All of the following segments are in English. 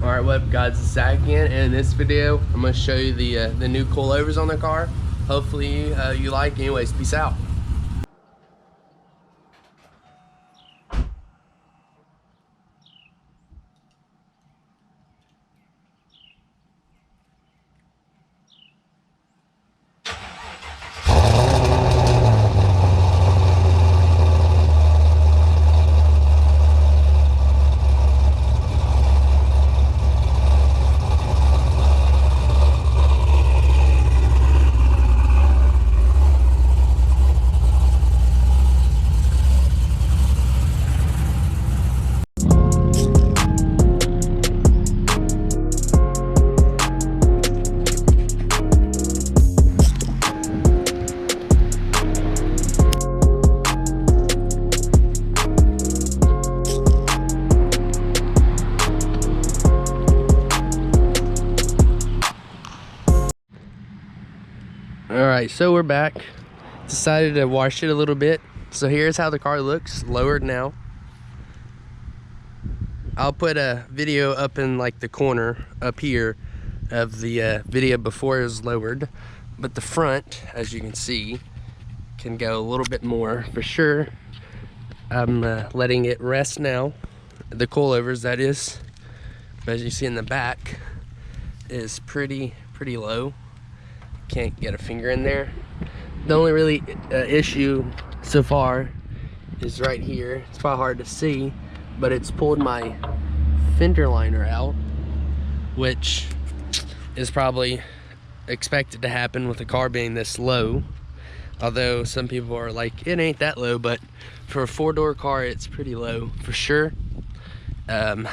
Alright, what up guys, it's Zach again, and in this video I'm going to show you the new coilovers on the car. Hopefully you like. Anyways, peace out. Alright, so we're back. Decided to wash it a little bit. So here's how the car looks, lowered now. I'll put a video up in like the corner up here of the video before it was lowered. But the front, as you can see, can go a little bit more for sure. I'm letting it rest now. The coilovers, that is. But as you see in the back, is pretty low. Can't get a finger in there. The only really issue so far is right here. It's probably hard to see, but it's pulled my fender liner out, which is probably expected to happen with the car being this low. Although some people are like, it ain't that low, but for a four-door car, it's pretty low for sure. I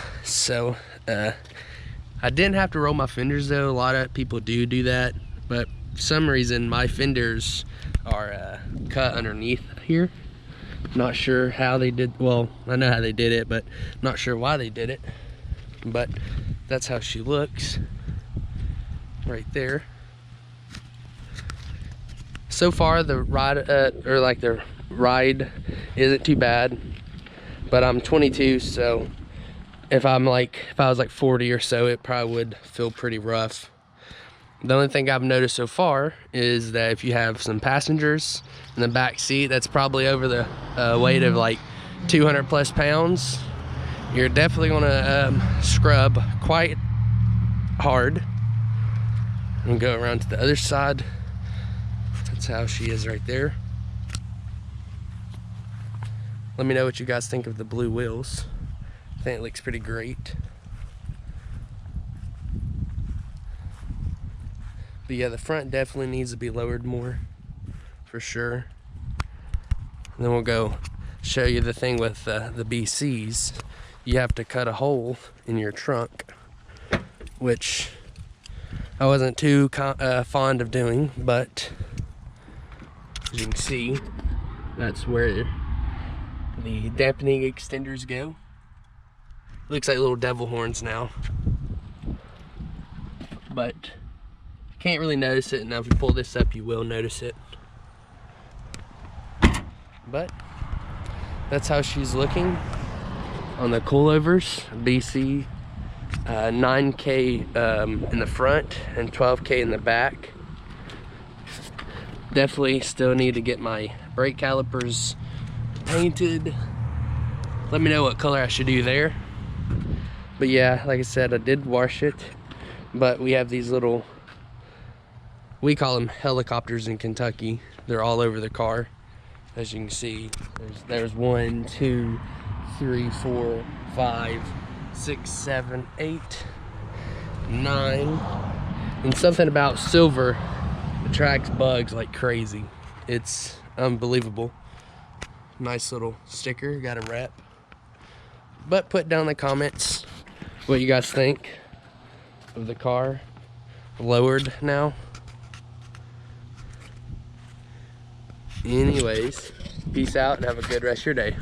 didn't have to roll my fenders though. A lot of people do that, but for some reason my fenders are cut underneath here. Not sure how they did. Well, I know how they did it, but not sure why they did it. But that's how she looks right there. So far the ride isn't too bad, but I'm 22, so if I was like 40 or so, it probably would feel pretty rough. The only thing I've noticed so far is that if you have some passengers in the back seat, that's probably over the weight of like 200 plus pounds, you're definitely gonna scrub quite hard. And go around to the other side. That's how she is right there. Let me know what you guys think of the blue wheels. I think it looks pretty great. But yeah, the front definitely needs to be lowered more, for sure. And then we'll go show you the thing with the BCs. You have to cut a hole in your trunk, which I wasn't too fond of doing, but as you can see, that's where the dampening extenders go. Looks like little devil horns now, but can't really notice it. Now if you pull this up, you will notice it. But that's how she's looking on the coilovers. BC 9K in the front and 12K in the back. Definitely still need to get my brake calipers painted. Let me know what color I should do there. But yeah, like I said, I did wash it, but we have these little, we call them helicopters in Kentucky. They're all over the car. As you can see, there's 1, 2, 3, 4, 5, 6, 7, 8, 9. And something about silver attracts bugs like crazy. It's unbelievable. Nice little sticker, got a wrap. But put down in the comments what you guys think of the car lowered now. Anyways, peace out and have a good rest of your day.